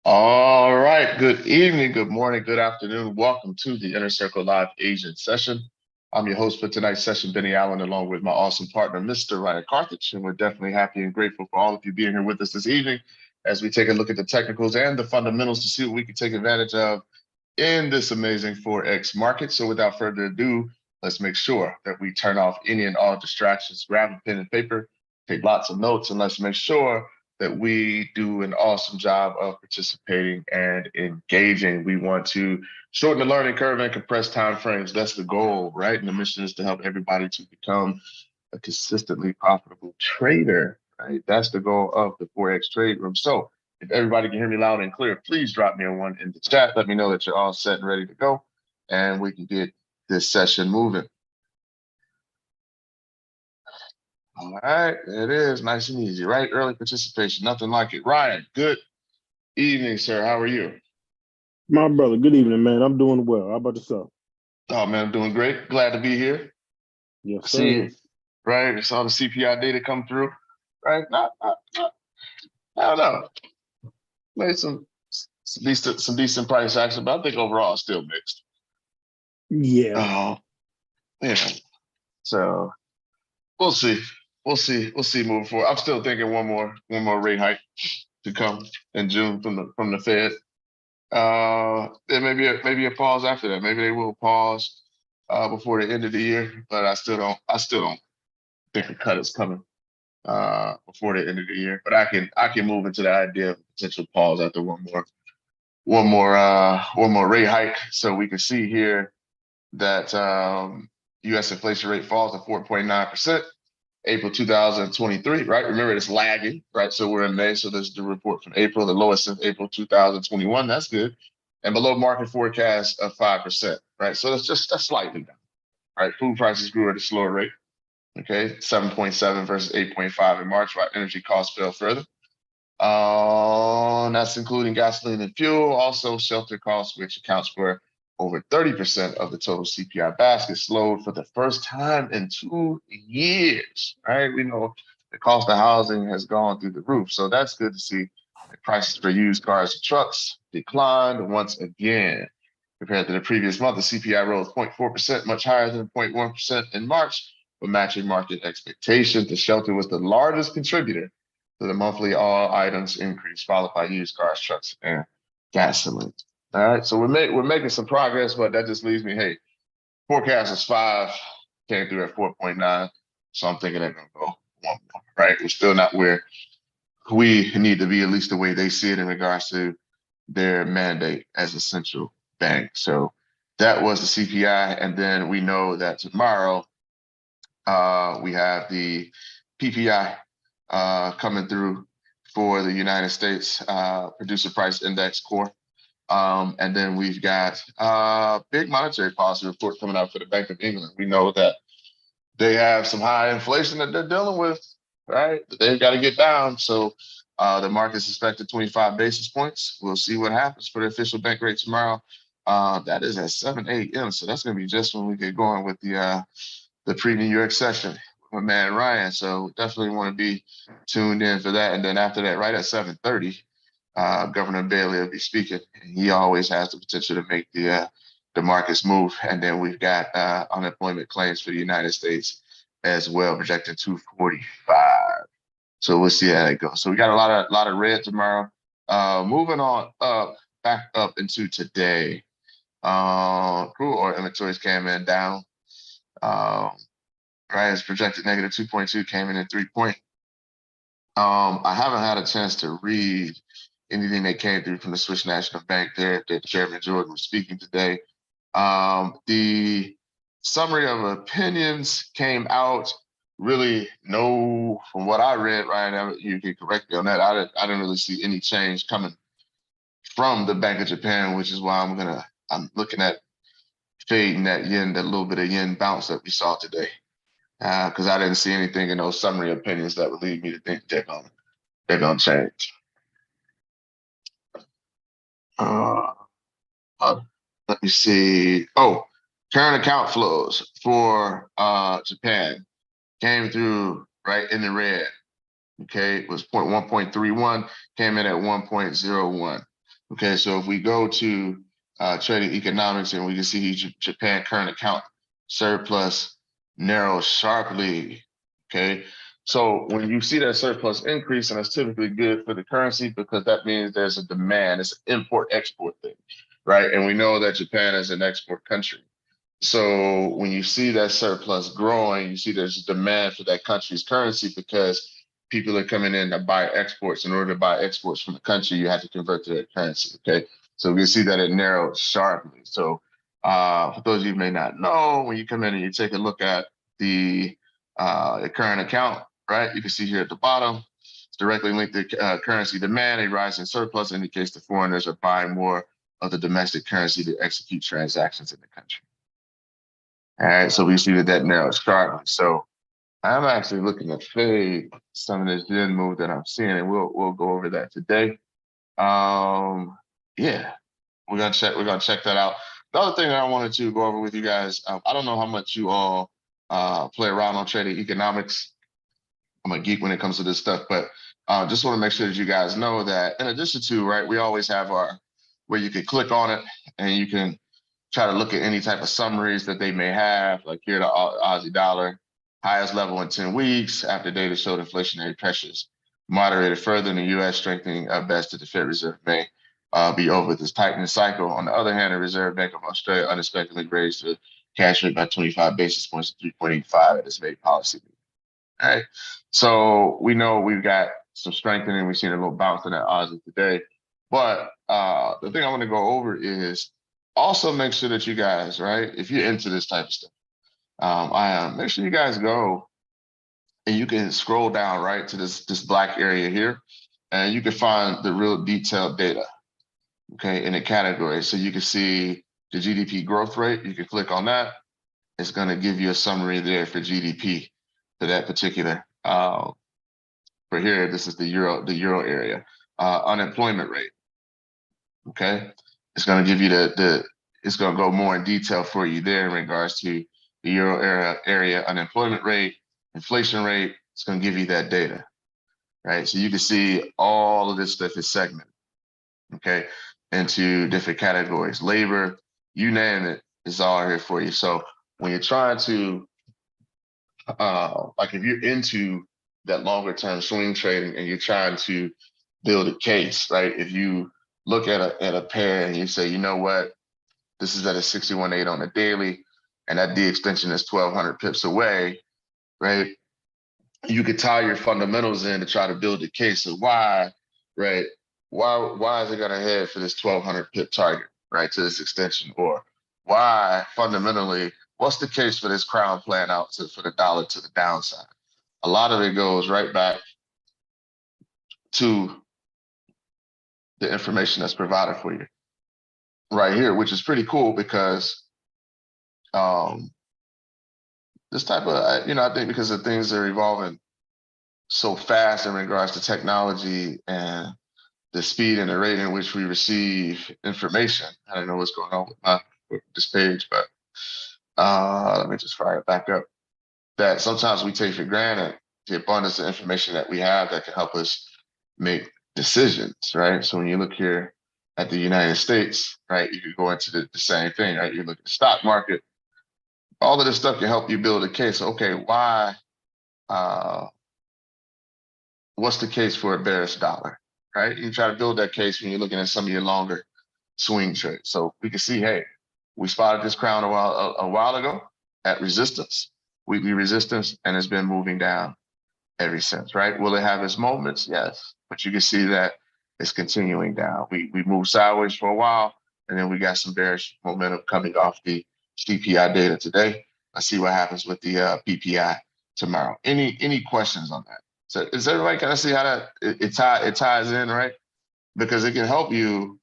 All right. Good evening, good morning, good afternoon. Welcome to the Inner Circle Live Agent session. I'm your host for tonight's session, Benny Allen, along with my awesome partner, Mr. Ryan Carthage. And we're definitely happy and grateful for all of you being here with us this evening as we take a look at the technicals and the fundamentals to see what we can take advantage of in this amazing Forex market. So without further ado, let's make sure that we turn off any and all distractions, grab a pen and paper, take lots of notes, and let's make sure that we do an awesome job of participating and engaging. We want to shorten the learning curve and compress time frames. That's the goal, right? And the mission is to help everybody to become a consistently profitable trader, right? That's the goal of the Forex Trade Room. So if everybody can hear me loud and clear, please drop me a one in the chat. Let me know that you're all set and ready to go, and we can get this session moving. All right, there it is, nice and easy, right? Early participation, nothing like it. Ryan, good evening, sir. How are you? My brother, good evening, man. I'm doing well. How about yourself? Oh man, I'm doing great. Glad to be here. Yes, See, sir. right? I saw the CPI data come through. Right? Not I don't know. Made some decent price action, but I think overall it's still mixed. Yeah. Oh, yeah. So we'll see. We'll see moving forward. I'm still thinking one more rate hike to come in June from the Fed. There maybe a pause after that. Maybe they will pause before the end of the year, but I still don't think a cut is coming before the end of the year. But I can move into the idea of potential pause after one more rate hike. So we can see here that U.S. inflation rate falls to 4.9%. April 2023, right? Remember, it's lagging, right? So we're in May, so there's the report from April, the lowest since April 2021. That's good. And below market forecast of 5%, right? So that's slightly down, right? Food prices grew at a slower rate, okay? 7.7 versus 8.5 in March, while energy costs fell further. That's including gasoline and fuel, also shelter costs, which accounts for over 30% of the total CPI basket, slowed for the first time in 2 years, right? We know the cost of housing has gone through the roof. So that's good to see. The prices for used cars and trucks declined once again. Compared to the previous month, the CPI rose 0.4%, much higher than 0.1% in March, but matching market expectations. The shelter was the largest contributor to the monthly all items increase, followed by used cars, trucks, and gasoline. All right, so we're making some progress, but that just leaves me, hey, forecast is 5, came through at 4.9, so I'm thinking they're gonna go one more, right? We're still not where we need to be, at least the way they see it in regards to their mandate as a central bank. So that was the CPI, and then we know that tomorrow we have the PPI coming through for the United States Producer Price Index core. And then we've got big monetary policy report coming out for the Bank of England. We know that they have some high inflation that they're dealing with, right? They've got to get down. So the market's expected 25 basis points. We'll see what happens for the official bank rate tomorrow. That is at 7 a.m. So that's going to be just when we get going with the pre-New York session with man Ryan. So definitely want to be tuned in for that. And then after that, right at 7:30, Governor Bailey will be speaking. He always has the potential to make the markets move. And then we've got unemployment claims for the United States as well, projected 245. So we'll see how that goes. So we got a lot of red tomorrow. Moving on back up into today. Crude oil inventories came in down. Right, it's projected negative 2.2, came in at 3 point. I haven't had a chance to read anything that came through from the Swiss National Bank there that Chairman Jordan was speaking today. The summary of opinions came out really from what I read, Ryan, you can correct me on that. I didn't really see any change coming from the Bank of Japan, which is why I'm looking at fading that yen, that little bit of yen bounce that we saw today. Because I didn't see anything in those summary opinions that would lead me to think they're gonna change. Let me see. Oh, current account flows for Japan came through right in the red. Okay, it was 1.31, came in at 1.01. Okay, so if we go to trading economics, and we can see Japan current account surplus narrow sharply. Okay, so when you see that surplus increase, and that's typically good for the currency, because that means there's a demand. It's an import-export thing, right? And we know that Japan is an export country. So when you see that surplus growing, you see there's a demand for that country's currency, because people are coming in to buy exports. In order to buy exports from the country, you have to convert to that currency. Okay, so we can see that it narrowed sharply. So for those of you who may not know, when you come in and you take a look at the current account, right, you can see here at the bottom, it's directly linked to currency demand. A rise in surplus indicates the foreigners are buying more of the domestic currency to execute transactions in the country. All right, so we see that narrowed sharply. So I'm actually looking to fade some of this yen move that I'm seeing, and we'll go over that today. Yeah, we're gonna check that out. The other thing that I wanted to go over with you guys, I don't know how much you all play around on trading economics. I'm a geek when it comes to this stuff, but just want to make sure that you guys know that in addition to, right, we always have our where you can click on it and you can try to look at any type of summaries that they may have, like here the Aussie dollar, highest level in 10 weeks after data showed inflationary pressures moderated further in the U.S., strengthening bets that the Fed Reserve may be over this tightening cycle. On the other hand, the Reserve Bank of Australia unexpectedly raised the cash rate by 25 basis points to 3.85 at its May policy meeting. All right, so we know we've got some strengthening. We've seen a little bounce in that Aussie today, but the thing I want to go over is also make sure that you guys, right, if you're into this type of stuff, make sure you guys go and you can scroll down right to this black area here, and you can find the real detailed data, okay, in the category. So you can see the GDP growth rate. You can click on that. It's going to give you a summary there for GDP for that particular. For here, this is the euro area. Unemployment rate. Okay, it's going to give you it's going to go more in detail for you there in regards to the euro area unemployment rate, inflation rate. It's going to give you that data, right? So you can see all of this stuff is segmented, okay, into different categories. Labor, you name it, is all here for you. So when you're trying to, like if you're into that longer term swing trading and you're trying to build a case, right? If you look at a pair and you say, you know what, this is at a 61.8 on the daily, and that D extension is 1,200 pips away, right? You could tie your fundamentals in to try to build a case of why, right? Why is it gonna head for this 1,200 pip target, right, to this extension? Or why fundamentally, what's the case for this crown plan out for the dollar to the downside? A lot of it goes right back to the information that's provided for you right here, which is pretty cool because this type of, I think because the things are evolving so fast in regards to technology and the speed and the rate in which we receive information. I don't know what's going on with this page, but let me just fire it back up. That sometimes we take for granted the abundance of information that we have that can help us make decisions, right? So when you look here at the United States, right, you could go into the same thing, right? You look at the stock market, all of this stuff can help you build a case. Okay, why, what's the case for a bearish dollar, right? You try to build that case when you're looking at some of your longer swing trades. So we can see, hey, we spotted this crown a while ago at resistance, weekly resistance, and it's been moving down ever since, right? Will it have its moments? Yes, but you can see that it's continuing down. We moved sideways for a while, and then we got some bearish momentum coming off the CPI data today. Let's see what happens with the PPI tomorrow. Any questions on that? So is everybody kind of see how that it ties in, right? Because it can help you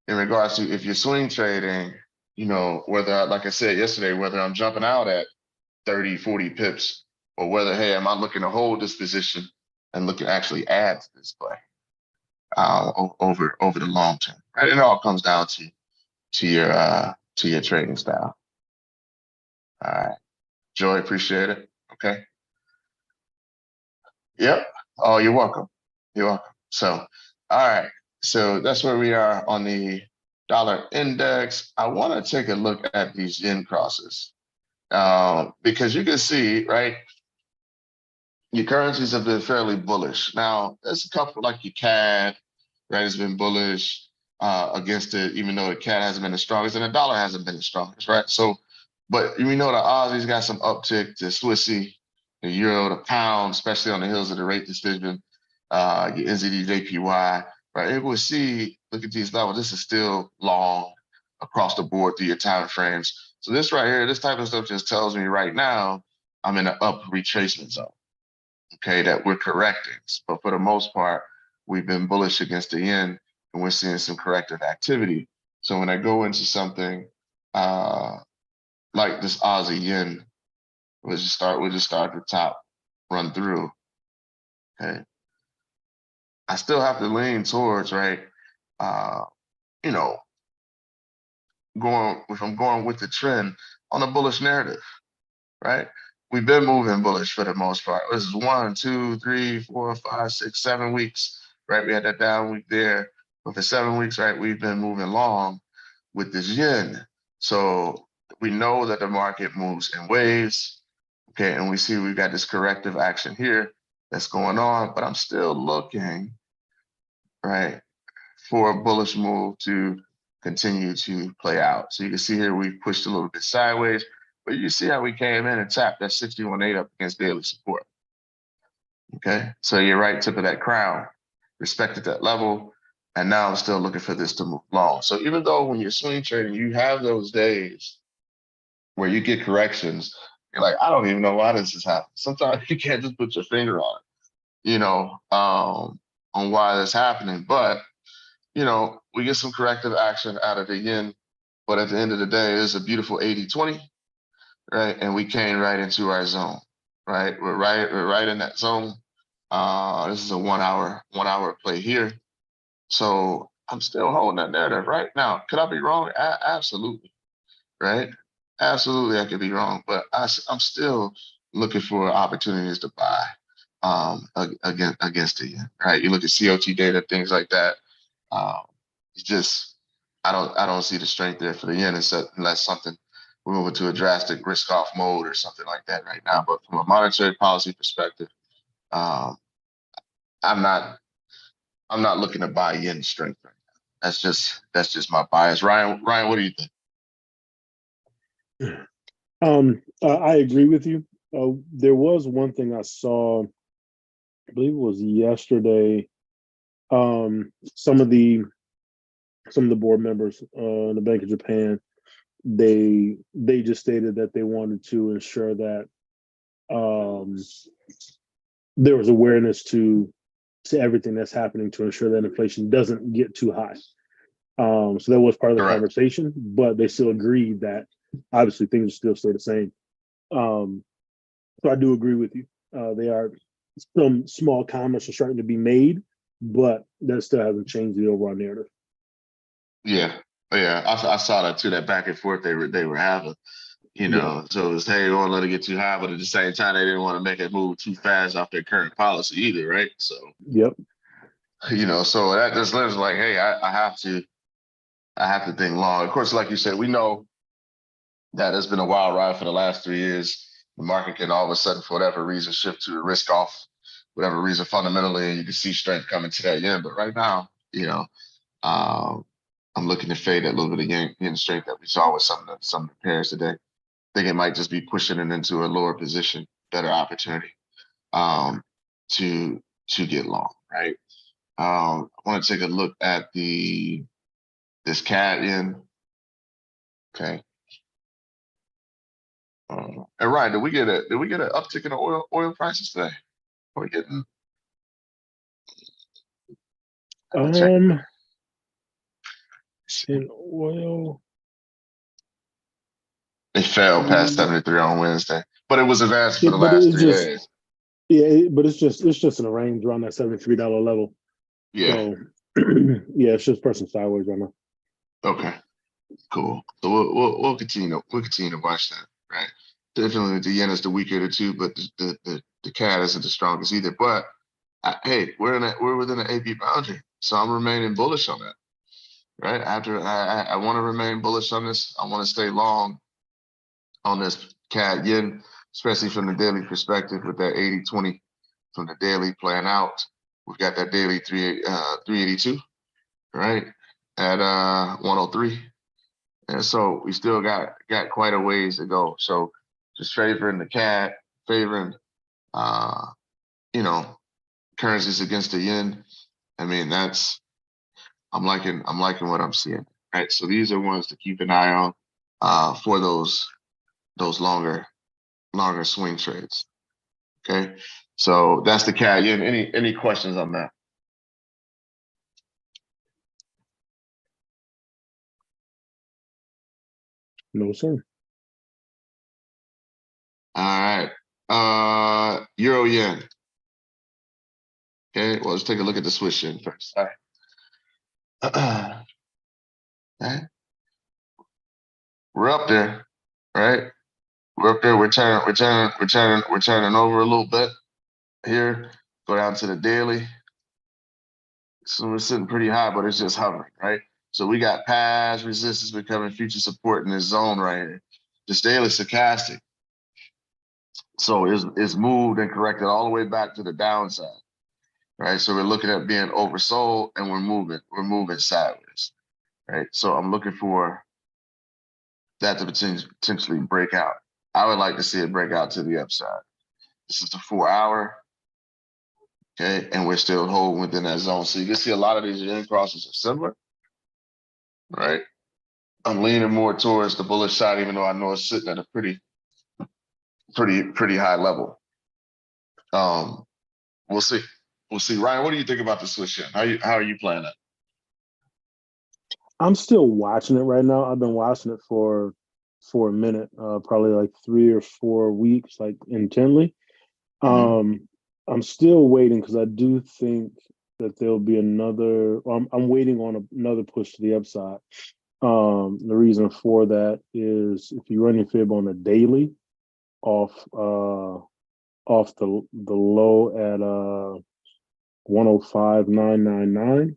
in regards to if you're swing trading, whether, like I said yesterday, whether I'm jumping out at 30, 40 pips, or whether, hey, am I looking to hold this position and look to actually add to this play over the long term, right? It all comes down to your trading style. All right, Joy, appreciate it. Okay. Yep. Oh, you're welcome. You're welcome. So, all right. So that's where we are on the dollar index. I want to take a look at these yen crosses because you can see, right, your currencies have been fairly bullish. Now, there's a couple like your CAD, right, has been bullish against it, even though the CAD hasn't been the strongest and the dollar hasn't been the strongest, right? So, but we know the Aussie's got some uptick, the Swissy, the Euro, the Pound, especially on the heels of the rate decision, your NZD, JPY, right? It will see, look at these levels. This is still long across the board through your time frames. So this right here, this type of stuff just tells me right now I'm in an up retracement zone. Okay, that we're correcting. But for the most part, we've been bullish against the yen and we're seeing some corrective activity. So when I go into something like this Aussie yen, we'll just start at the top, run through. Okay. I still have to lean towards, right? You know, if I'm going with the trend on a bullish narrative, right? We've been moving bullish for the most part. This is 1, 2, 3, 4, 5, 6, 7 weeks, right? We had that down week there, but for 7 weeks, right, we've been moving long with this yen. So we know that the market moves in waves, okay? And we see we've got this corrective action here that's going on, but I'm still looking, right, for a bullish move to continue to play out. So you can see here we pushed a little bit sideways, but you see how we came in and tapped that 61.8 up against daily support. Okay, so your right tip of that crown respected that level, and now I'm still looking for this to move long. So even though when you're swing trading, you have those days where you get corrections, you're like, I don't even know why this is happening. Sometimes you can't just put your finger on it, on why that's happening. But we get some corrective action out of the yen, but at the end of the day, it's a beautiful 80-20, right? And we came right into our zone, right? We're right in that zone. This is a 1 hour play here. So I'm still holding that narrative right now. Could I be wrong? Absolutely, right? Absolutely, I could be wrong, but I'm still looking for opportunities to buy against the yen, right? You look at COT data, things like that. It's just I don't see the strength there for the yen unless something we're moving to a drastic risk off mode or something like that right now. But from a monetary policy perspective, I'm not looking to buy yen strength right now. That's just my bias. Ryan, what do you think? I agree with you. There was one thing I saw, I believe it was yesterday. Some of the board members in the Bank of Japan, they just stated that they wanted to ensure that there was awareness to everything that's happening to ensure that inflation doesn't get too high. So that was part of the Correct. conversation, but they still agreed that obviously things still stay the same. So I do agree with you. They are some small comments are starting to be made, but that still hasn't changed the overall narrative. Yeah, I saw that too. That back and forth they were having. So it was, hey, you don't let it get too high, but at the same time, they didn't want to make it move too fast off their current policy either, right? So, Yep. So that just lives like, hey, I have to think long. Of course, like you said, we know that it's been a wild ride for the last 3 years. The market can all of a sudden, for whatever reason, shift to a risk off, whatever reason, fundamentally, and you can see strength coming to that yen. But right now, I'm looking to fade that little bit of yen strength that we saw with some of the pairs today. I think it might just be pushing it into a lower position, better opportunity to get long, right? I want to take a look at this CAD yen. Okay. And Ryan, did we get an uptick in the oil prices today? Are we getting? In oil. It fell past 73 on Wednesday, but it was advanced for Yeah, the but last it's 3 just days. but it's just in a range around that $73 level. Yeah. So yeah, it's just pressing sideways right now. Okay. Cool. So we'll continue to watch that, right? Definitely the yen is the weaker of the two, but the CAD isn't the strongest either. But hey, we're within an AP boundary. So I'm remaining bullish on that. Right. After I want to remain bullish on this. I want to stay long on this CAD yen, especially from the daily perspective with that 80-20 from the daily playing out. We've got that daily 382, right, at 103. And so we still got quite a ways to go. So just favoring the CAD, favoring you know, currencies against the yen. I mean, I'm liking what I'm seeing. Right. So these are ones to keep an eye on for those longer swing trades. Okay. So that's the CAD yen. Any questions on that? No, sir. All right. Euro yen. Okay. Well, let's take a look at the Swiss yen first. All right. Okay. We're up there, right? We're up there. We're turning over a little bit here. Go down to the daily. So we're sitting pretty high, but it's just hovering, right? So we got past resistance becoming future support in this zone right here. This daily stochastic. So it's moved and corrected all the way back to the downside, right? So we're looking at being oversold and we're moving sideways, right? So I'm looking for that to potentially break out. I would like to see it break out to the upside. This is the 4-hour, okay? And we're still holding within that zone. So you can see a lot of these yen crosses are similar, right? I'm leaning more towards the bullish side, even though I know it's sitting at a pretty high level. We'll see. We'll see. Ryan, what do you think about the Swiss yen? How are you playing it? I'm still watching it right now. I've been watching it for a minute, probably like 3 or 4 weeks, like intently. I'm still waiting because I do think that there'll be another. I'm waiting on another push to the upside. The reason for that is if you run your fib on the daily, off the low at 105,999,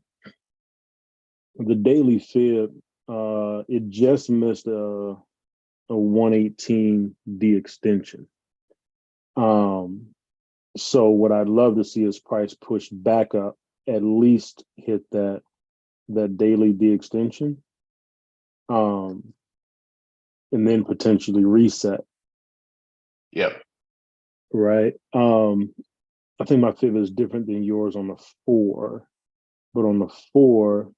the daily fib it just missed a 118 D extension. So what I'd love to see is price push back up, at least hit that daily D extension, and then potentially reset. Yep. Right. I think my fib is different than yours on the 4, but on the 4,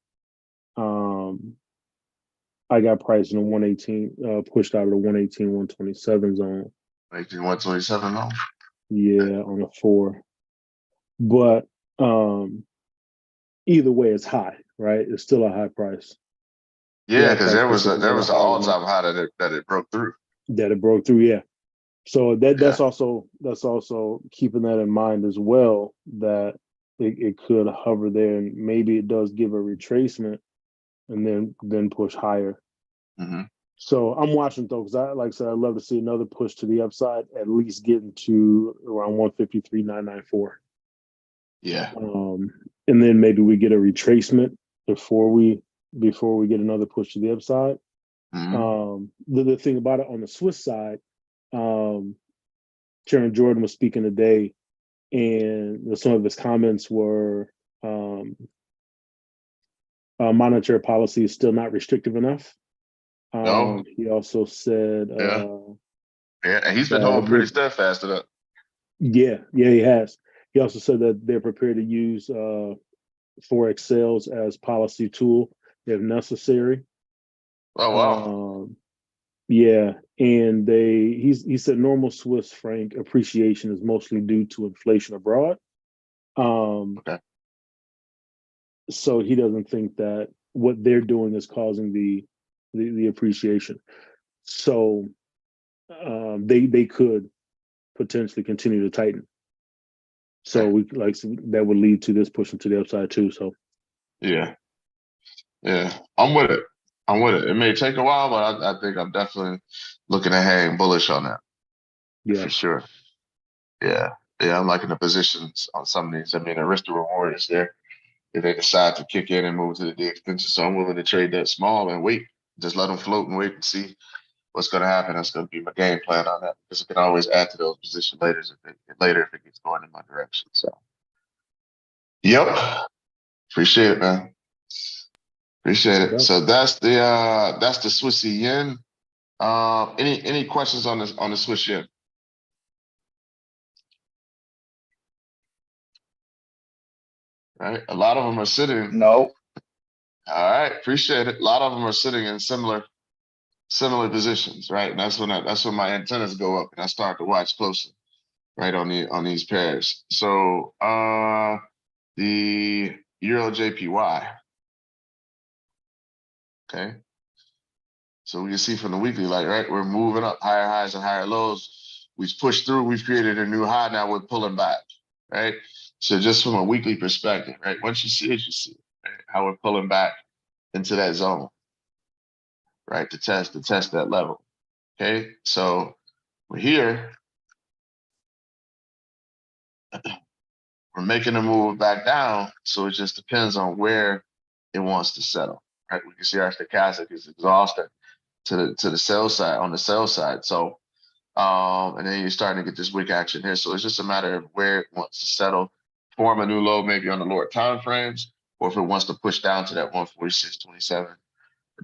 I got priced in a 118, pushed out of the 118, 127 zone. 127 though. Yeah, on the 4. But either way, it's high, right? It's still a high price. Yeah, because there was an all-time high that it broke through. That it broke through, yeah. So that's also keeping that in mind as well, that it could hover there and maybe it does give a retracement and then push higher. So I'm watching though, because like I said, I'd love to see another push to the upside, at least getting to around 153,994. Yeah. And then maybe we get a retracement before we get another push to the upside. The thing about it on the Swiss side, Chairman Jordan was speaking today, and some of his comments were monetary policy is still not restrictive enough. No. He also said, yeah, he's been holding pretty steadfast to that. Yeah, he has. He also said that they're prepared to use Forex sales as policy tool if necessary. Oh wow. Yeah, and he said normal Swiss franc appreciation is mostly due to inflation abroad. Okay. So he doesn't think that what they're doing is causing the appreciation. So they could potentially continue to tighten. So that would lead to this pushing to the upside too. So yeah, I'm with it. It may take a while, but I think I'm definitely looking at hang bullish on that. Yeah, for sure. Yeah, I'm liking the positions on some of these. I mean, the risk to reward is there. if they decide to kick in and move to the D extension. So I'm willing to trade that small and wait, just let them float and wait and see what's going to happen. That's going to be my game plan on that, because it can always add to those position later if it gets going in my direction. So, yep, appreciate it, man. Appreciate it. Yep. So that's the Swissy yen. Any questions on the Swiss yen? Right, a lot of them are sitting. No. All right, appreciate it. A lot of them are sitting in similar positions, right? And that's when my antennas go up and I start to watch closely, right, on these pairs. So the Euro JPY. Okay. So we can see from the weekly, like, right, we're moving up, higher highs and higher lows. We've pushed through, we've created a new high, now we're pulling back, right? So just from a weekly perspective, right, once you see it, you see it, right? How we're pulling back into that zone, right, to test that level. Okay, so we're here, we're making a move back down, so it just depends on where it wants to settle, right? We can see our stochastic is exhausted to the sell side, on the sell side. So and then you're starting to get this wick action here. So it's just a matter of where it wants to settle, form a new low, maybe on the lower time frames, or if it wants to push down to that 146.27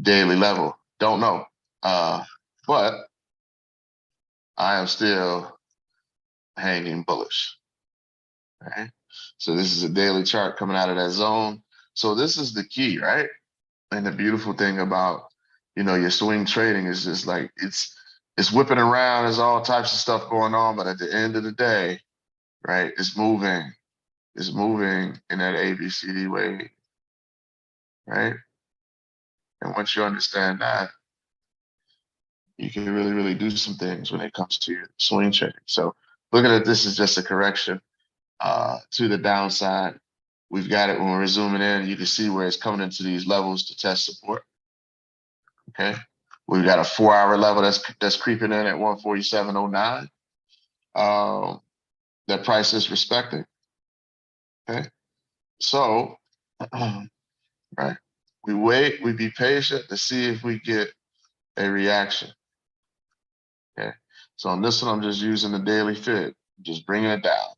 daily level. Don't know. But I am still hanging bullish. Right. So this is a daily chart coming out of that zone. So this is the key, right? And the beautiful thing about, your swing trading is just like it's whipping around. There's all types of stuff going on, but at the end of the day, right, it's moving in that ABCD way, right? And once you understand that, you can really, really do some things when it comes to your swing trading. So looking at this is just a correction to the downside. We've got it when we're zooming in. You can see where it's coming into these levels to test support. Okay, we've got a 4-hour level that's creeping in at 147.09. That price is respecting. Okay, so right, we wait, we be patient to see if we get a reaction. Okay, so on this one, I'm just using the daily fib, just bringing it down.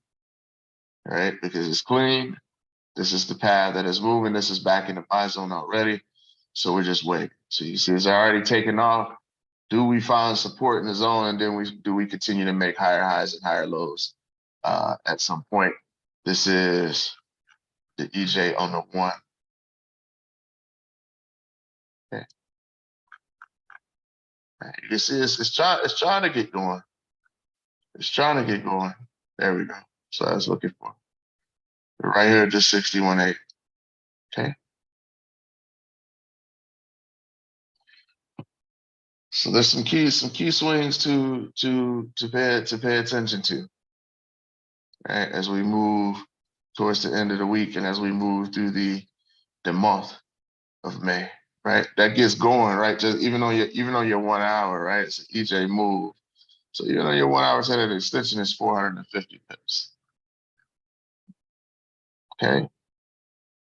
All right, because it's clean. This is the path that is moving. This is back in the buy zone already. So we're just waiting. So you see it's already taken off. Do we find support in the zone, and then do we continue to make higher highs and higher lows at some point? This is the EJ on the 1. Okay. Right. You can see it's trying to get going. It's trying to get going. There we go. So I was looking for right here, just 61.8. Okay. So there's some key swings to pay attention to, right, as we move towards the end of the week and as we move through the month of May, right? That gets going, right? Just even on your 1 hour, right? It's an EJ move. So even on your 1 hour standard extension is 450 pips. Okay.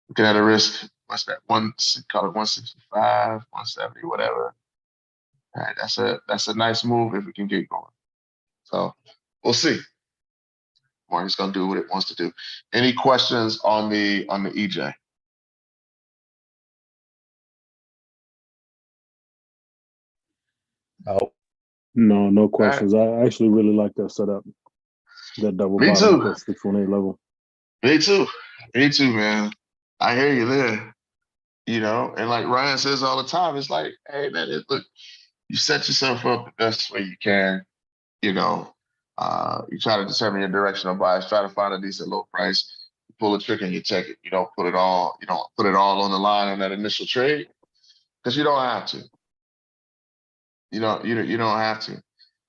Looking at a risk, what's that? Call it 165, 170, whatever. All right, that's a nice move if we can get going. So we'll see. Martin's gonna do what it wants to do. Any questions on the EJ? No. No questions. I actually really like that setup. That double Me bottom too. at 618 level. Me too. Me too, man. I hear you there. And like Ryan says all the time, it's like, hey man, look, you set yourself up the best way you can. You try to determine your directional bias, try to find a decent low price, you pull a trick and you take it. You don't put it all on the line on that initial trade, because you don't have to. You don't have to.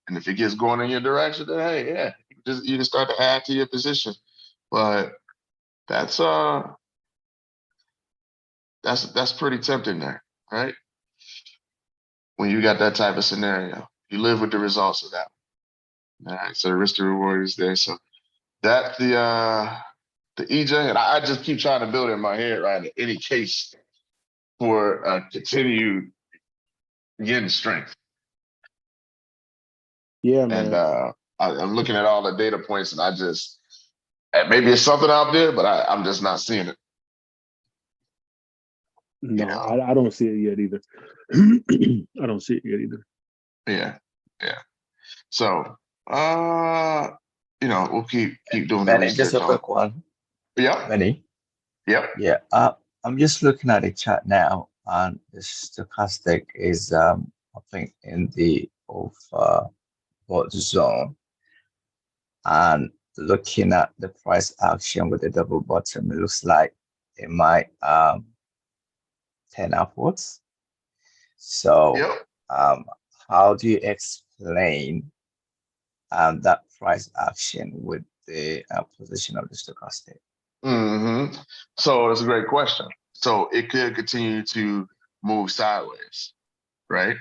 And if it gets going in your direction, then hey, yeah, you can start to add to your position. But that's pretty tempting there, right? When you got that type of scenario, you live with the results of that. All right, so the risk to reward is there. So that's the the EJ, and I just keep trying to build in my head, right, any case for continued getting strength. Yeah, And man. I'm looking at all the data points, and I just maybe it's something out there, but I'm just not seeing it. You No, know, I don't see it yet either. I don't see it yet either. yeah. So, we'll keep doing the Benny, just research a on it. quick one. Yep, Benny, yep. yeah. I'm just looking at the chart now, and the stochastic is I think in the overbought zone, and looking at the price action with the double bottom, it looks like it might turn upwards. So, Yep. how do you explain that price action with the position of the stochastic? So that's a great question. So it could continue to move sideways, right?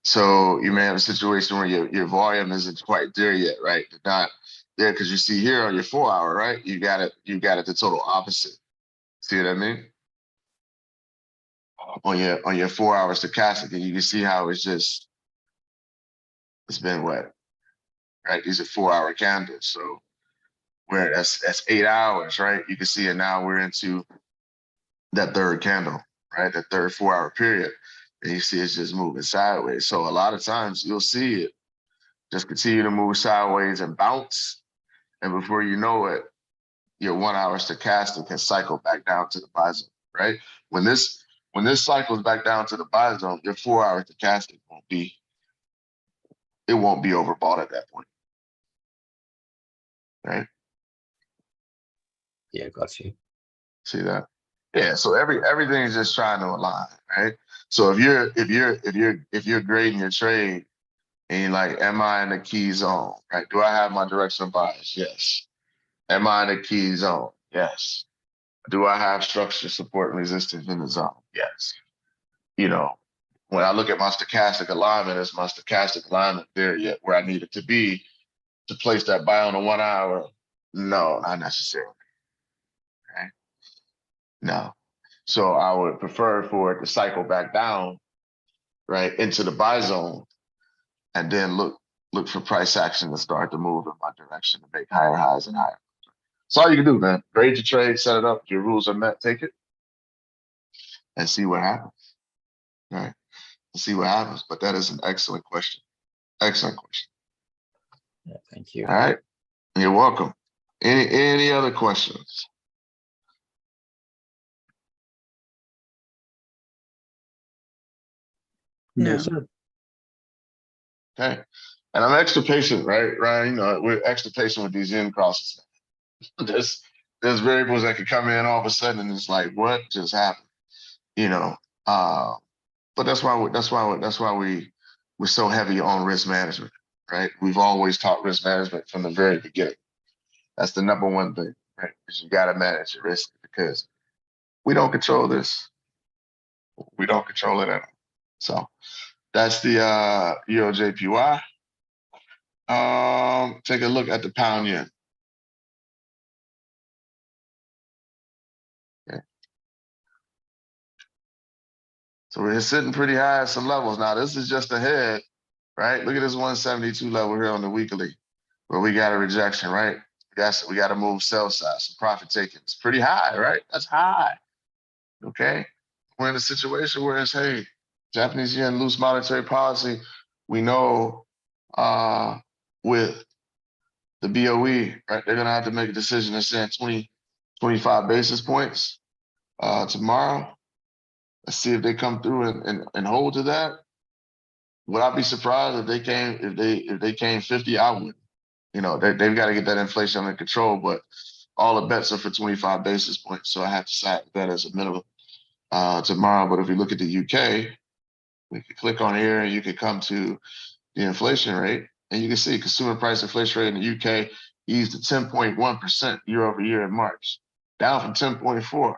So you may have a situation where your volume isn't quite there yet, right? Not there because you see here on your 4 hour, right? You got it the total opposite. See what I mean? On your 4 hour stochastic, and you can see how it's been what, right? These are 4 hour candles. So where that's 8 hours, right? You can see it now we're into that third candle, right? That third 4 hour period. And you see it's just moving sideways. So a lot of times you'll see it just continue to move sideways and bounce. And before you know it, your 1 hour stochastic can cycle back down to the buy zone, right? When this cycles back down to the buy zone, your 4 hour stochastic won't be overbought at that point. Right? Yeah, got you. See that? Yeah, so everything is just trying to align, right? So if you're grading your trade and you're like, am I in the key zone? Right? Do I have my directional bias? Yes. Am I in the key zone? Yes. Do I have structure, support, and resistance in the zone? Yes. When I look at my stochastic alignment, is my stochastic alignment there yet where I need it to be to place that buy on the 1 hour? No, not necessarily. Right? No. So I would prefer for it to cycle back down, right, into the buy zone, and then look for price action to start to move in my direction to make higher highs and higher. That's all you can do, man. Grade your trade, set it up. If your rules are met, take it and see what happens. Right. See what happens. But that is an excellent question. Excellent question. Yeah, thank you. All right. You're welcome. Any other questions? No, sir. Okay. And I'm extra patient, right? Ryan, we're extra patient with these end crosses. there's variables that could come in all of a sudden and it's like, what just happened? But that's why we're so heavy on risk management, right? We've always taught risk management from the very beginning. That's the number one thing, right? Because you got to manage your risk because we don't control this. We don't control it at all. So that's the EOJPY. Take a look at the pound yen. Okay. So we're sitting pretty high at some levels. Now this is just ahead, right? Look at this 172 level here on the weekly, where we got a rejection, right? We got to move sell side, some profit taking. It's pretty high, right? That's high. Okay. We're in a situation where it's, hey, Japanese yen loose monetary policy. We know with the BOE, right, they're gonna have to make a decision to send 20, 25 basis points tomorrow. Let's see if they come through and hold to that. Would I be surprised if they came 50? I would. They've got to get that inflation under control, but all the bets are for 25 basis points. So I have to cite that as a minimum tomorrow. But if you look at the UK, we could click on here and you could come to the inflation rate, and you can see consumer price inflation rate in the UK eased to 10.1% year over year in March, down from 10.4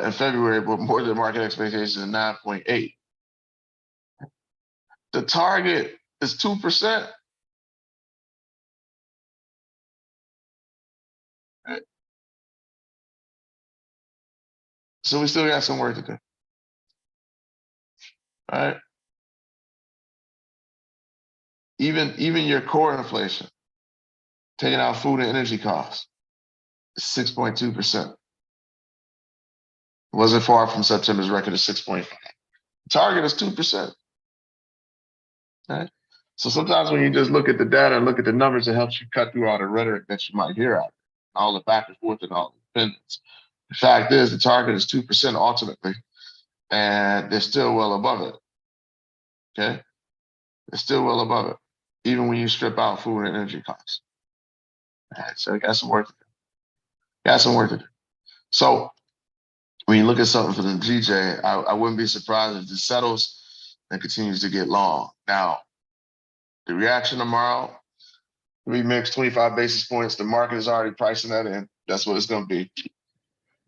in February, but more than market expectations of 9.8. The target is 2%. So we still got some work to do. All right. Even your core inflation, taking out food and energy costs, 6.2%. It wasn't far from September's record of 6.5. Target is 2%. Right? So sometimes when you just look at the data and look at the numbers, it helps you cut through all the rhetoric that you might hear out, all the back and forth and all the opinions. The fact is, the target is 2% ultimately, and they're still well above it. Okay, they're still well above it, even when you strip out food and energy costs. All right, so got some work to do. Got some work to do. So when you look at something for the GJ, I wouldn't be surprised if it settles and continues to get long. Now, the reaction tomorrow, we mixed 25 basis points. The market is already pricing that in. That's what it's going to be.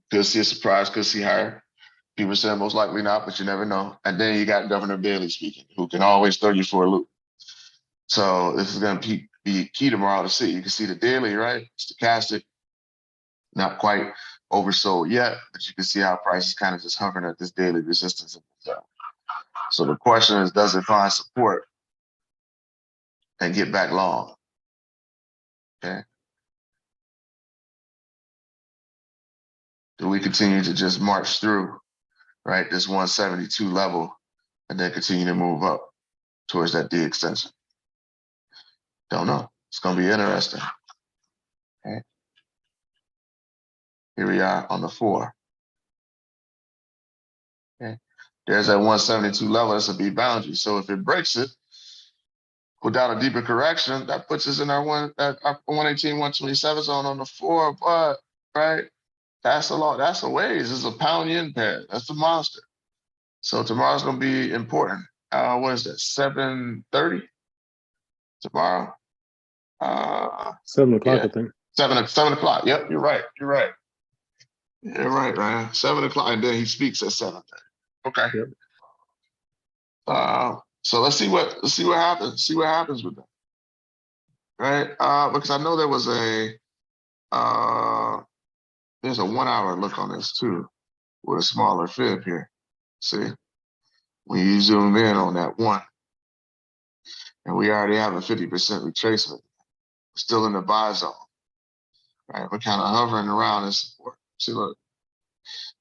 Could see a surprise, could see higher. People say most likely not, but you never know. And then you got Governor Bailey speaking, who can always throw you for a loop. So this is going to be key tomorrow to see. You can see the daily, right? Stochastic, not quite oversold yet, but you can see how price is kind of just hovering at this daily resistance. So the question is, does it find support and get back long? Okay. Do we continue to just march through, right, this 172 level and then continue to move up towards that D extension? Don't know. It's going to be interesting. Okay. Here we are on the 4. Okay. There's that 172 level. That's a B boundary. So if it breaks it without a deeper correction, that puts us in our 118, 127 zone on the 4. But, right, that's a lot. That's a ways. It's a pound yen pair. That's the monster. So tomorrow's going to be important. What is that? 7:30 tomorrow. 7 o'clock, Yeah. I think. 7 o'clock. Yep, you're right. You're right. You're right, Ryan. 7 o'clock, and then he speaks at 7:30. Okay. Yep. So let's see what happens. See what happens with that. Right? Because I know there was there's a 1 hour look on this too, with a smaller fib here. See? When you zoom in on that 1, and we already have a 50% retracement. We're still in the buy zone. Right? We're kind of hovering around this support. See, look.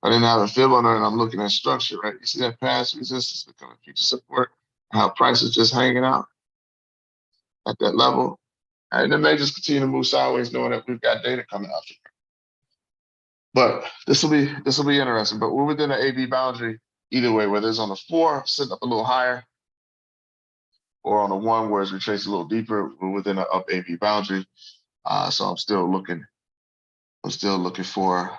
I didn't have a fib on there, and I'm looking at structure, right? You see that past resistance becoming future support, how price is just hanging out at that level. And it may just continue to move sideways, knowing that we've got data coming out here. But this will be interesting. But we're within the AB boundary either way, whether it's on the 4, sitting up a little higher, or on the 1 where it's retraced a little deeper, we're within an up AB boundary. So I'm still looking for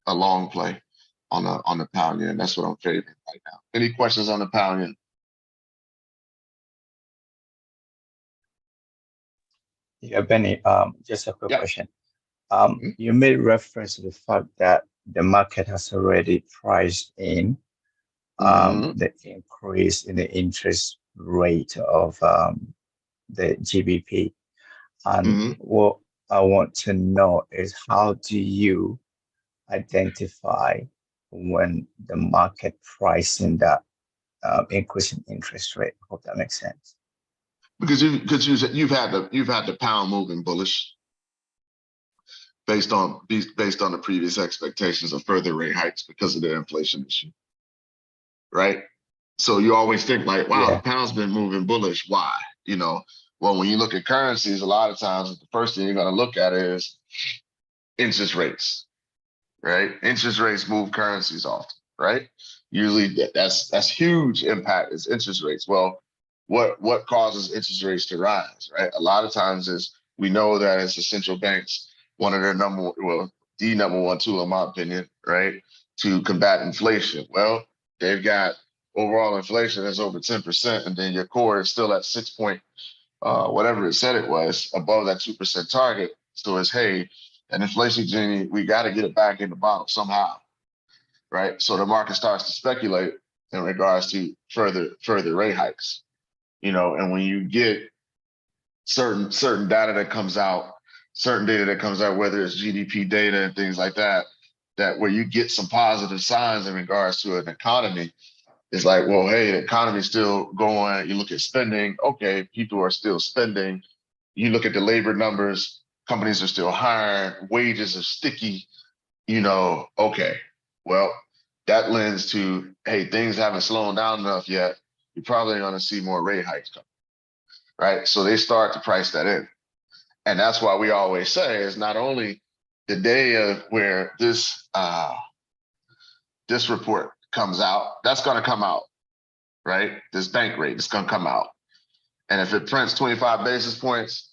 a long play on the pound yen. That's what I'm favoring right now. Any questions on the pound yen? Yeah, Benny, just a quick Yep. question. You made reference to the fact that the market has already priced in the increase in the interest rate of the GBP. And what I want to know is, how do you identify when the market pricing that increase in interest rate? I hope that makes sense. Because you've had the pound moving bullish based on the previous expectations of further rate hikes because of the inflation issue, right? So you always think like, wow, Yeah. the pound's been moving bullish. Why? Well, when you look at currencies, a lot of times the first thing you're going to look at is interest rates, right? Interest rates move currencies often, right? Usually that's huge impact is interest rates. Well, what causes interest rates to rise, right? A lot of times is we know that as the central banks, one of their the number one tool, in my opinion, right, to combat inflation. Well, they've got overall inflation that's over 10%, and then your core is still at 6 point, whatever it said it was, above that 2% target. So it's, hey, an inflation genie, we got to get it back in the bottle somehow, right? So the market starts to speculate in regards to further rate hikes. And when you get certain data that comes out, whether it's GDP data and things like that, that where you get some positive signs in regards to an economy. It's like, well, hey, the economy's still going. You look at spending, okay, people are still spending. You look at the labor numbers, companies are still hiring, wages are sticky, okay, well, that lends to, hey, things haven't slowed down enough yet. You're probably going to see more rate hikes coming, right? So they start to price that in. And that's why we always say is not only the day of where this report comes out, that's going to come out, right? This bank rate is going to come out. And if it prints 25 basis points,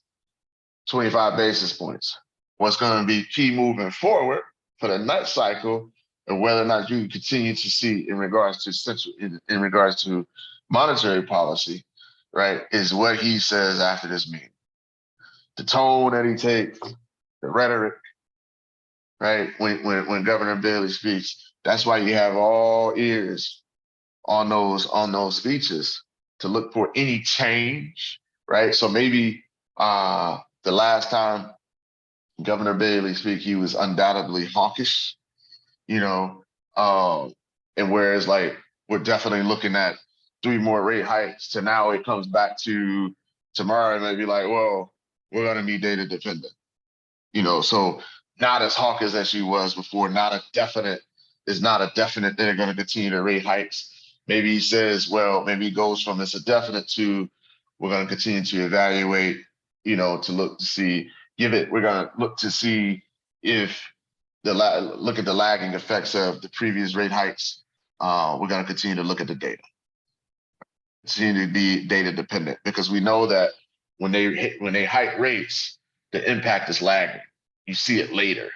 25 basis points. What's going to be key moving forward for the next cycle, and whether or not you continue to see in regards to monetary policy, right, is what he says after this meeting. The tone that he takes, the rhetoric, right? When Governor Bailey speaks, that's why you have all ears on those speeches to look for any change, right? So maybe the last time Governor Bailey speak, he was undoubtedly hawkish, and whereas like we're definitely looking at 3 more rate hikes to now it comes back to tomorrow and maybe like, well, we're gonna be data dependent, so not as hawkish as she was before, not a definite they're gonna continue to rate hikes. Maybe he says, well, maybe he goes from it's a definite to we're gonna continue to evaluate, to look to see, we're gonna look to see if look at the lagging effects of the previous rate hikes. We're gonna continue to look at the data. Continue to be data dependent because we know that when they hike rates, the impact is lagging. You see it later,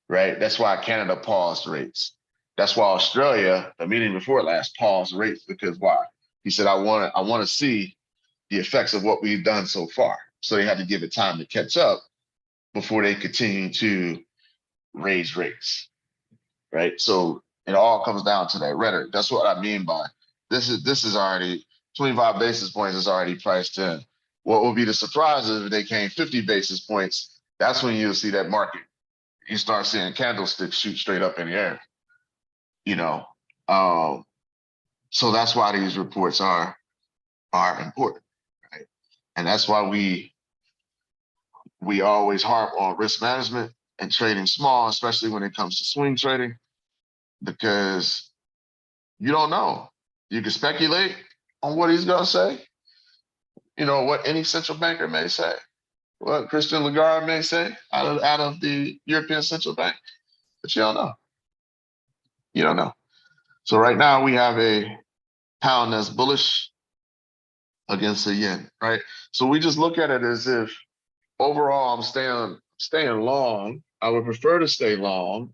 right? That's why Canada paused rates. That's why Australia, the meeting before last, paused rates because why? He said, I want to see the effects of what we've done so far. So they had to give it time to catch up before they continue to raise rates, right? So it all comes down to that rhetoric. That's what I mean by this is already 25 basis points is already priced in. What will be the surprise is if they came 50 basis points, that's when you'll see that market. You start seeing candlesticks shoot straight up in the air, so that's why these reports are important, right? And that's why we always harp on risk management and trading small, especially when it comes to swing trading, because you don't know. You can speculate on what he's going to say, what any central banker may say, what Christian Lagarde may say out of the European Central Bank, but you don't know. You don't know. So right now we have a pound that's bullish against the yen, right? So we just look at it as if overall I'm staying long. I would prefer to stay long,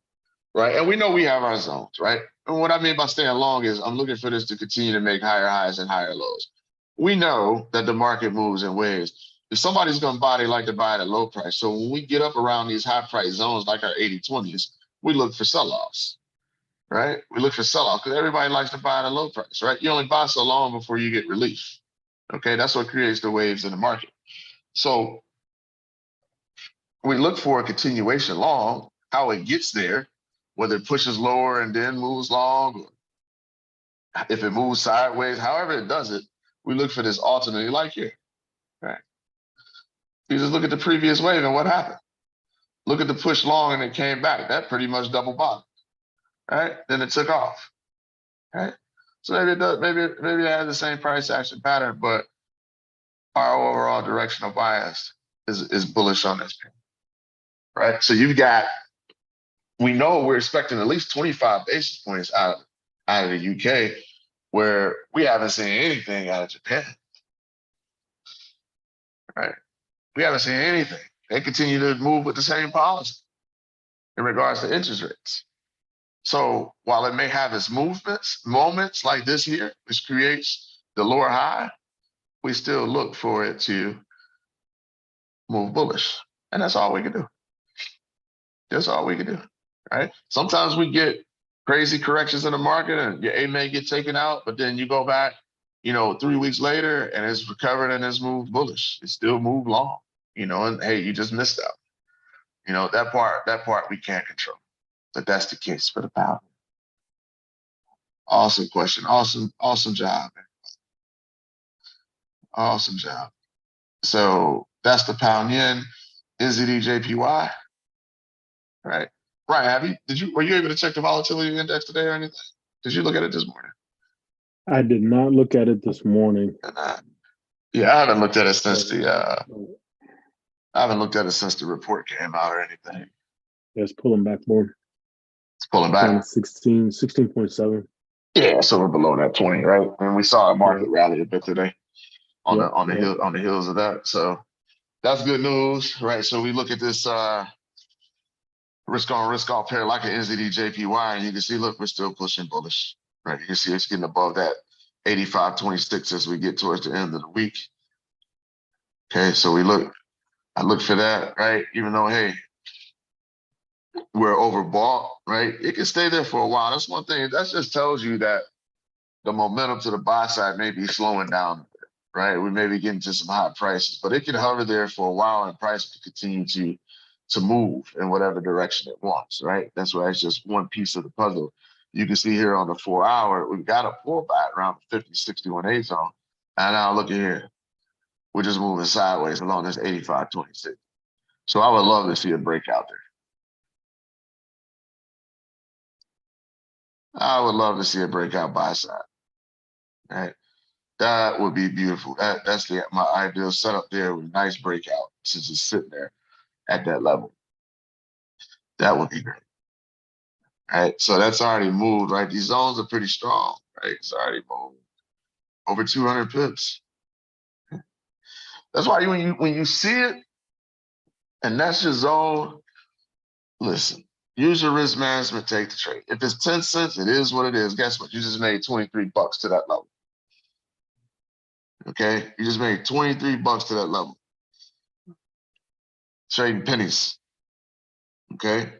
right? And we know we have our zones, right? And what I mean by staying long is I'm looking for this to continue to make higher highs and higher lows. We know that the market moves in waves. If somebody's going to buy, they like to buy at a low price. So when we get up around these high price zones, like our 80-20s, we look for sell-offs, right? We look for sell-offs because everybody likes to buy at a low price, right? You only buy so long before you get relief. Okay, that's what creates the waves in the market. So we look for a continuation long, how it gets there, whether it pushes lower and then moves long, or if it moves sideways, however it does it, we look for this alternate like here, right? You just look at the previous wave and what happened. Look at the push long and it came back. That pretty much double bottom, right? Then it took off, right? So maybe it does, maybe it has the same price action pattern, but our overall directional bias is bullish on this pair, right? So we know we're expecting at least 25 basis points out of the UK, where we haven't seen anything out of Japan, right? We haven't seen anything. They continue to move with the same policy in regards to interest rates. So while it may have its moments like this here, which creates the lower high, we still look for it to move bullish. And that's all we can do. That's all we can do, right? Sometimes we get crazy corrections in the market and your A may get taken out, but then you go back, 3 weeks later and it's recovered and it's moved bullish. It still moved long, and hey, you just missed out. That part we can't control. but that's the case for the pound. Awesome question. Awesome job. Man. Awesome job. So that's the pound yen, NZD-JPY, right? Brian, were you able to check the volatility index today or anything? Did you look at it this morning? I did not look at it this morning. Yeah, I haven't looked at it since I haven't looked at it since the report came out or anything. It's pulling back more. It's pulling back. 16.7. Yeah, so we're below that 20, right? And we saw a market rally a bit today on the heels of that. So that's good news, right? So we look at this risk on risk off pair like an NZD-JPY, and you can see, look, we're still pushing bullish, right? You can see it's getting above that 85.26 as we get towards the end of the week. Okay, so I look for that, right? Even though, hey, we're overbought, right? It can stay there for a while. That's one thing. That just tells you that the momentum to the buy side may be slowing down, right? We may be getting to some hot prices, but it can hover there for a while and price can continue to move in whatever direction it wants, right? That's why it's just one piece of the puzzle. You can see here on the 4 hour, we've got a pullback around 50, 61.8 zone. And now look at here. We're just moving sideways along this 85.26. So I would love to see a breakout there. I would love to see a breakout buy side, right? That would be beautiful. That's my ideal setup there with a nice breakout since it's sitting there at that level. That would be great. Right, so that's already moved, right? These zones are pretty strong, right? It's already moved over 200 pips. That's why when you see it, and that's your zone, listen, use your risk management, take the trade. If it's 10 cents, it is what it is. Guess what? You just made 23 bucks to that level. Okay, you just made 23 bucks to that level. Trading pennies. Okay,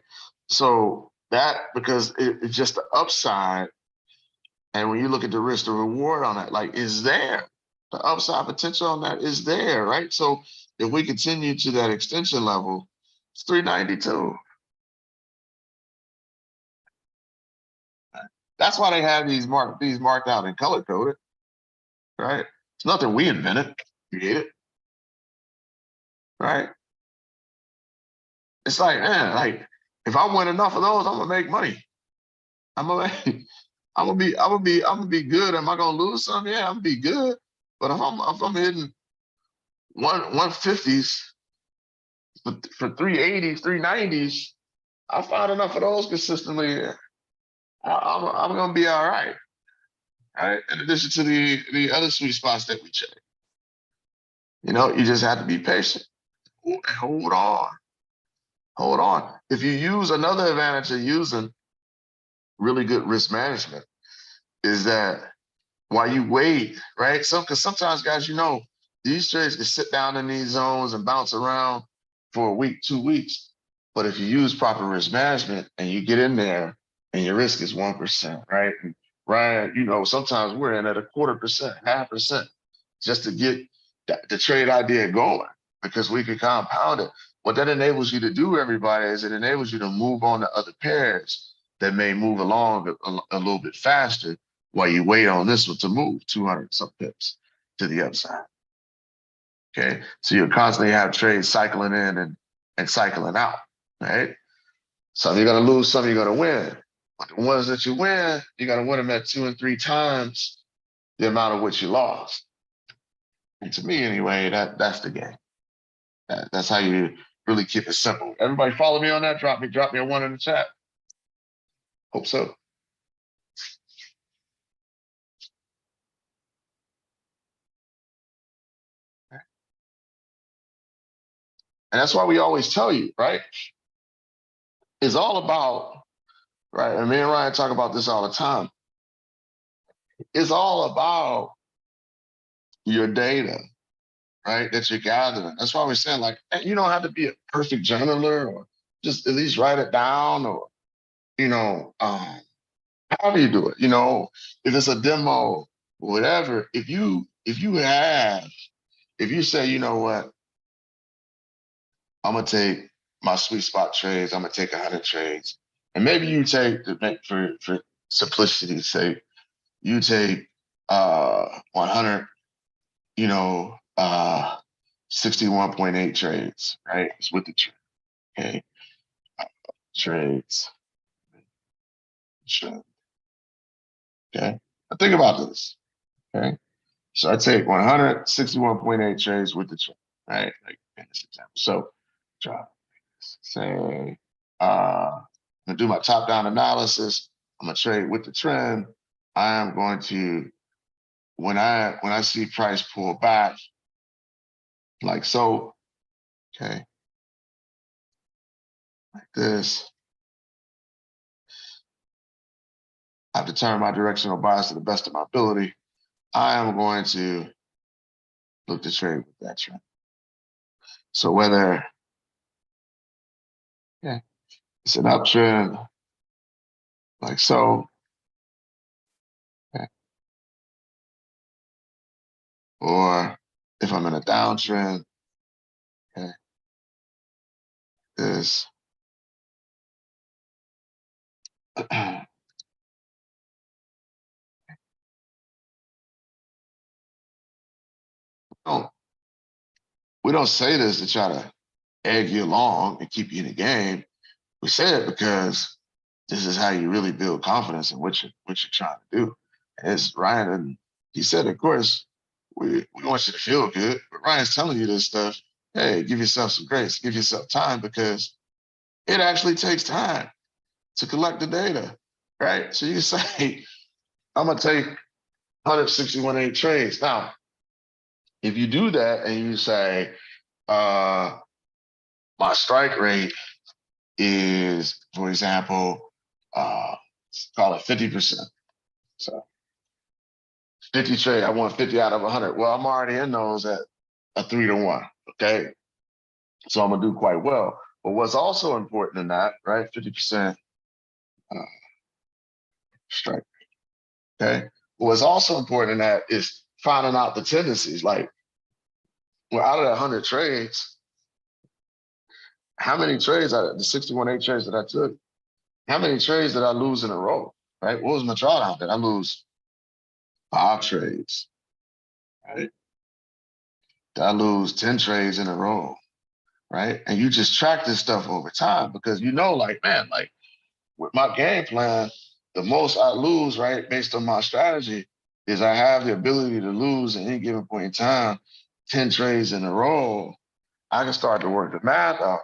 so that, because it's just the upside. And when you look at the risk to reward on that, like, is there. The upside potential on that is there, right? So if we continue to that extension level, it's 392. That's why they have these marked out and color coded, right? It's nothing we invented, created, right? It's like, man, like, if I win enough of those, I'm gonna make money. I'm gonna be good. Am I gonna lose some? Yeah, I'm gonna be good. But if I'm hitting 150s for 380s, 390s, I find enough of those consistently. I'm gonna be all right. All right. In addition to the other sweet spots that we check. You know, you just have to be patient. Hold on. Hold on. If you use another advantage of using really good risk management is that while you wait, right? Because sometimes, guys, you know, these trades can sit down in these zones and bounce around for a week, 2 weeks. But if you use proper risk management and you get in there and your risk is 1%, right? And Ryan, you know, sometimes we're in at 1/4%, 0.5%, just to get the trade idea going because we can compound it. What that enables you to do, everybody, is it enables you to move on to other pairs that may move along a little bit faster while you wait on this one to move 200 some pips to the upside. Okay, so you'll constantly have trades cycling in and cycling out, right? Some you're gonna lose, some you're gonna win. But the ones that you win, you gotta win them at 2 and 3 times the amount of which you lost. And to me, anyway, that's the game. That's how you really keep it simple. Everybody follow me on that. Drop me a 1 in the chat. Hope so. And that's why we always tell you, right? It's all about, right? And me and Ryan talk about this all the time. It's all about your data, right? That you're gathering. That's why we're saying, like, you don't have to be a perfect journaler or just at least write it down or, you know, however you do it. You know, if it's a demo, whatever. If you say, you know what, I'm gonna take my sweet spot trades. I'm gonna take 100 trades, And maybe you take, for simplicity's sake, you take 100, 61.8 trades, right? It's with the trade. Okay. Trades. Okay. Now think about this. Okay. So I take 161.8 trades with the trade, right? Like in this example. So try say I'm gonna do my top-down analysis. I'm gonna trade with the trend. I am going to, when I see price pull back, like so, okay, like this, I've determined my directional bias to the best of my ability. I am going to look to trade with that trend. So whether, yeah, it's an uptrend, like so, okay, or if I'm in a downtrend, okay, this. We don't say this to try to egg you along and keep you in the game. We say it because this is how you really build confidence in what you're trying to do. And as Ryan, and he said, of course, we want you to feel good, but Ryan's telling you this stuff. Hey, give yourself some grace, give yourself time, because it actually takes time to collect the data, right? So you say, I'm gonna take 161.8 trades. Now, if you do that and you say, my strike rate is, for example, call it 50%. So 50 trade, I want 50 out of 100. Well, I'm already in those at a 3-to-1. Okay, so I'm gonna do quite well. But what's also important in that, right? 50% strike. Okay. What's also important in that is finding out the tendencies. Like, well, out of that 100 trades, how many trades out of the 61.8 trades that I took? How many trades did I lose in a row? Right? What was my drawdown? Did I lose 5 trades? Right? Did I lose 10 trades in a row? Right? And you just track this stuff over time, because like, man, like with my game plan, the most I lose, right, based on my strategy, is I have the ability to lose at any given point in time 10 trades in a row. I can start to work the math out.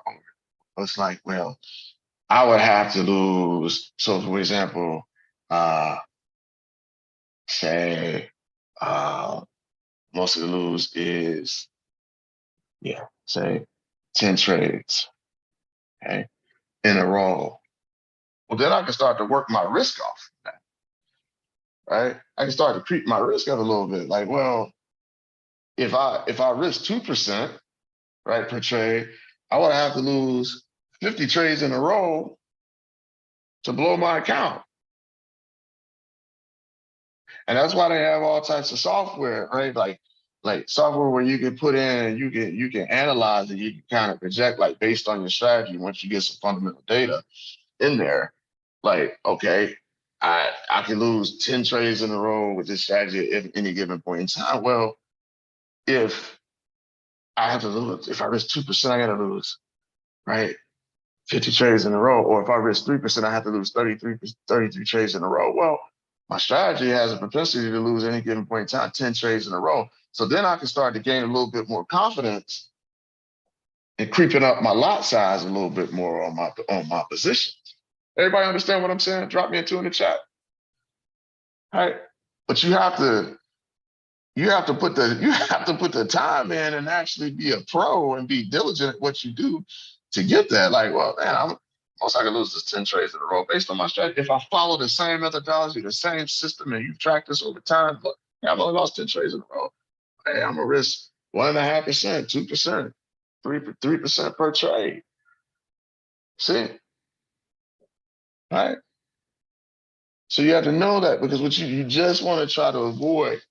It's like, well, I would have to lose. So, for example, say most of the lose is, say 10 trades, okay, in a row. Well, then I can start to work my risk off that, right? I can start to creep my risk up a little bit. Like, well, if I risk 2%, right, per trade, I would have to lose 50 trades in a row to blow my account. And that's why they have all types of software, right? Like software where you can put in, you can analyze it, you can kind of project, like based on your strategy. Once you get some fundamental data in there, like, okay, I can lose 10 trades in a row with this strategy at any given point in time. Well, if I have to lose, if I risk 2%, I gotta lose, right, 50 trades in a row. Or if I risk 3%, I have to lose 33 trades in a row. Well, my strategy has a propensity to lose any given point in time 10 trades in a row. So then I can start to gain a little bit more confidence and creeping up my lot size a little bit more on my position. Everybody understand what I'm saying? Drop me a 2 in the chat. All right. But you have to put the time in and actually be a pro and be diligent at what you do to get that. Like, well, man, most I can lose is 10 trades in a row based on my strategy. If I follow the same methodology, the same system, and you've tracked this over time, look, I've only lost 10 trades in a row. Hey, I'm gonna risk 1.5%, 2%, 3% per trade. See? All right. So you have to know that, because what you just want to try to avoid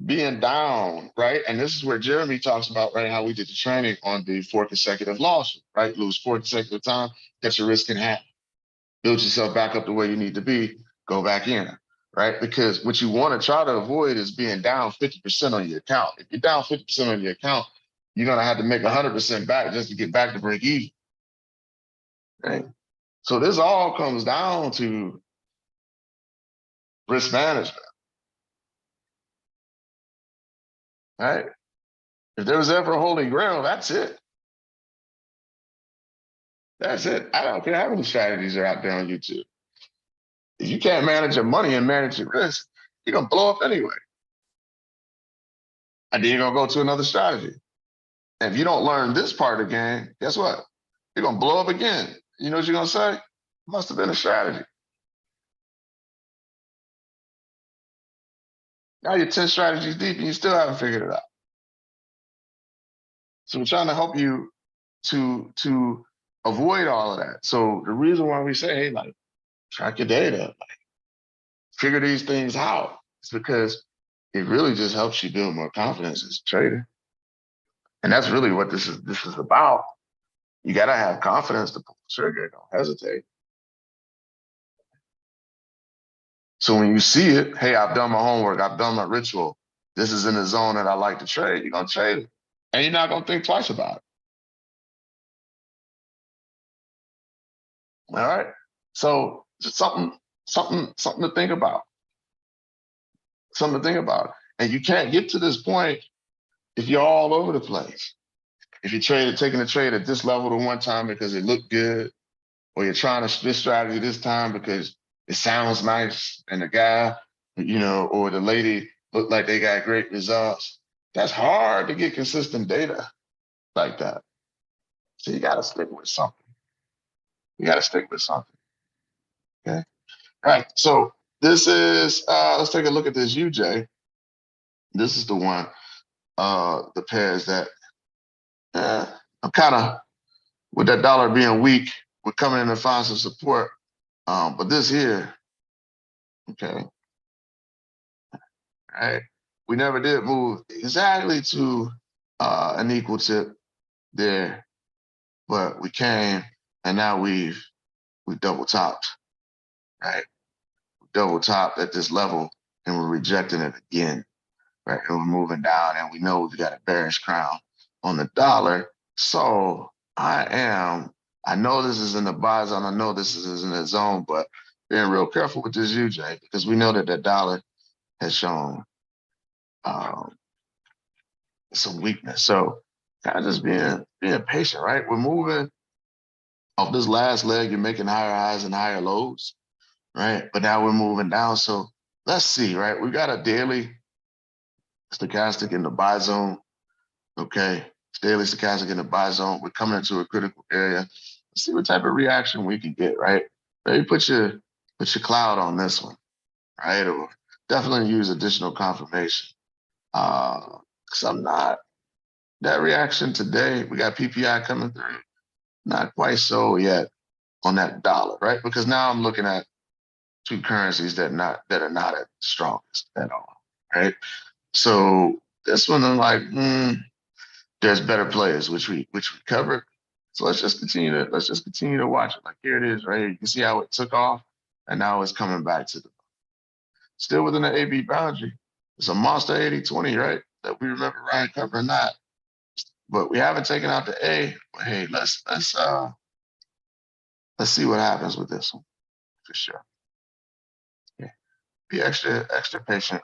being down, right? And this is where Jeremy talks about, right, how we did the training on the 4 consecutive losses, right? Lose 4 consecutive times, cut your risk in half, build yourself back up to where you need to be, go back in, right? Because what you want to try to avoid is being down 50% on your account. If you're down 50% on your account, you're going to have to make 100% back just to get back to break even, right? So this all comes down to risk management, right? If there was ever a holy grail, that's it. That's it. I don't care how many strategies are out there on YouTube. If you can't manage your money and manage your risk, you're going to blow up anyway. And then you're going to go to another strategy. And if you don't learn this part of the game, guess what? You're going to blow up again. You know what you're going to say? Must have been a strategy. Now you're 10 strategies deep and you still haven't figured it out. So we're trying to help you to avoid all of that. So the reason why we say, hey, like, track your data, like, figure these things out, is because it really just helps you build more confidence as a trader. And that's really what this is about. You got to have confidence to pull the trigger. Don't hesitate. So when you see it, hey, I've done my homework, I've done my ritual, this is in the zone that I like to trade, you're going to trade it. And you're not going to think twice about it. All right. So just something to think about. Something to think about. And you can't get to this point if you're all over the place. If you're taking a trade at this level to one time because it looked good, or you're trying to this strategy this time because it sounds nice and the guy, or the lady looked like they got great results. That's hard to get consistent data like that. So you got to stick with something. Okay. All right. So this is, let's take a look at this UJ. This is the one, the pairs that I'm kind of, with that dollar being weak, we're coming in to find some support. But this here, okay, all right, we never did move exactly to an equal tip there, but we came and now we double topped, right? We double topped at this level and we're rejecting it again, right? And we're moving down and we know we've got a bearish crown on the dollar. So I know this is in the buy zone. I know this is in the zone, but being real careful with this UJ because we know that the dollar has shown some weakness. So kind of just being patient, right? We're moving off this last leg. You're making higher highs and higher lows, right? But now we're moving down. So let's see, right? We got a daily stochastic in the buy zone. Okay, daily stochastic in the buy zone. We're coming into a critical area. Let's see what type of reaction we can get, right? Maybe put your cloud on this one, right? Or definitely use additional confirmation. Because I'm not, that reaction today, we got PPI coming through, not quite so yet on that dollar, right? Because now I'm looking at two currencies that are not at the strongest at all, right? So this one, I'm like, there's better players, which we covered. So let's just continue to watch it. Like here it is, right here. You can see how it took off, and now it's coming back to the still within the AB boundary. It's a monster 80-20, right? That we remember Ryan covering that. But we haven't taken out the A. But hey, let's see what happens with this one for sure. Yeah. Be extra patient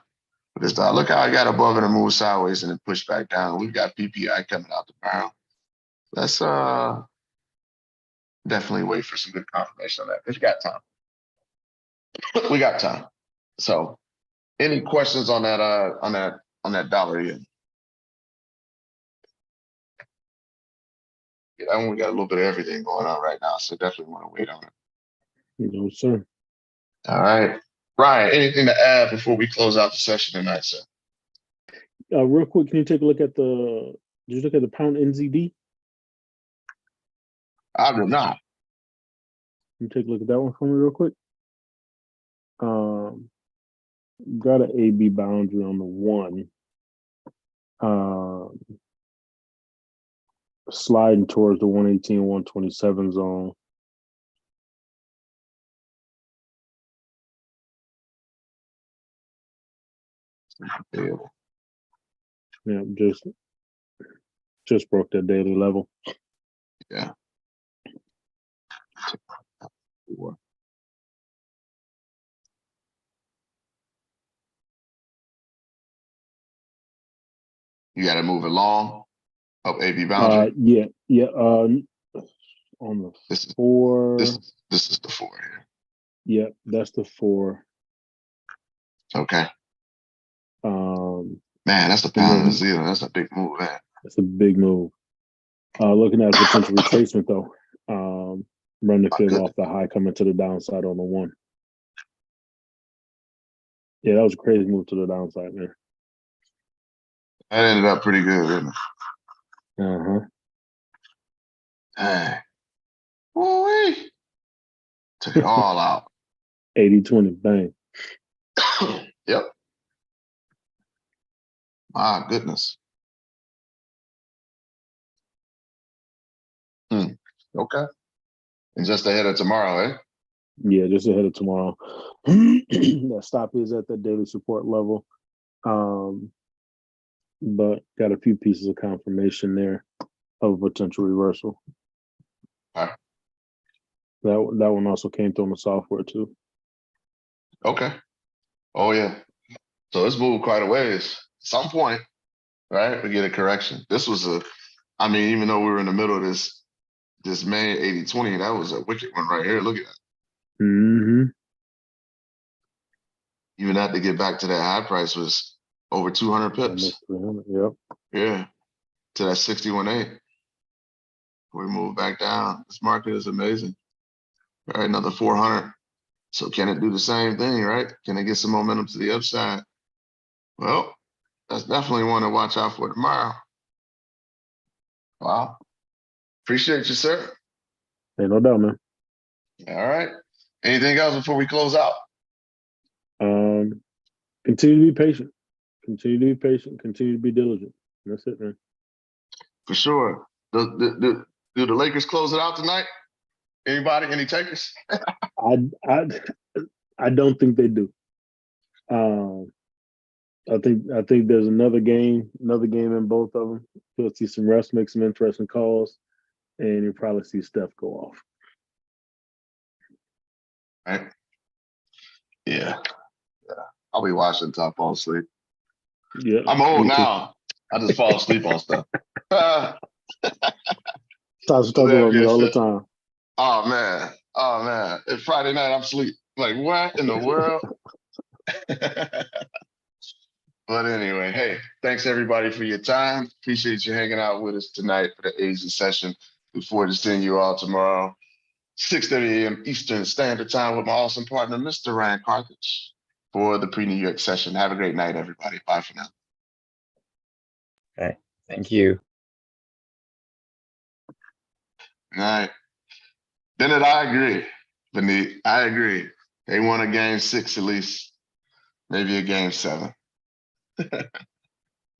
with this dollar. Look how I got above it and moved sideways and then pushed back down. We've got PPI coming out the barrel. Let's definitely wait for some good confirmation on that. If you got time. We got time. So any questions on that dollar here? Yeah, I only got a little bit of everything going on right now, so definitely want to wait on it. No, sir. All right. Ryan, anything to add before we close out the session tonight, sir? Real quick, can you take a look at did you look at the pound NZD? I do not. Can you take a look at that one for me real quick? Got an AB boundary on the 1. Sliding towards the 118, 127 zone. Yeah, just broke that daily level. Yeah. You got to move it long up AB boundary. Yeah. On the This is 4. this is the 4 here. Yep, that's the 4. Okay. Um, Man, that's the pound of the zero. That's a big move, man. That's a big move. Looking at a potential retracement though. Run the fill off the high coming to the downside on the 1. Yeah, that was a crazy move to the downside, man. That ended up pretty good, didn't it? Uh-huh. Hey. Woo-wee. Took it all out. 80-20, bang. Yep. My goodness. Okay. And just ahead of tomorrow, eh? Yeah, just ahead of tomorrow. That stop is at that daily support level. But got a few pieces of confirmation there of a potential reversal. All right. That one also came through on the software too. Okay. Oh yeah. So it's moved quite a ways. Some point, right? We get a correction. This was I mean, even though we were in the middle of this main 80-20, that was a wicked one right here. Look at that. Mm-hmm. Even that to get back to that high price was over 200 pips. Almost 300, yep. Yeah. To that 61.8. We move back down. This market is amazing. All right, another 400. So can it do the same thing, right? Can it get some momentum to the upside? Well, that's definitely one to watch out for tomorrow. Wow. Appreciate you, sir. Hey, no doubt, man. All right. Anything else before we close out? Continue to be patient. Continue to be patient. Continue to be diligent. That's it, man. For sure. Do the Lakers close it out tonight? Anybody? Any takers? I don't think they do. I think there's another game in both of them. You'll see some refs make some interesting calls, and you'll probably see Steph go off. Right. Yeah. I'll be watching until I fall asleep. Yeah. I'm old now. I just fall asleep on stuff. Tasha talks about me all the time. Oh man. It's Friday night, I'm asleep. Like, what in the world? But anyway, hey, thanks everybody for your time. Appreciate you hanging out with us tonight for the Asian session. Look forward to seeing you all tomorrow, 6:30 a.m. Eastern Standard Time with my awesome partner, Mr. Ryan Carthage, for the pre-New York session. Have a great night, everybody. Bye for now. Okay, thank you. All right. Bennett, I agree. Beneath, I agree. They won a game 6 at least, maybe a game 7.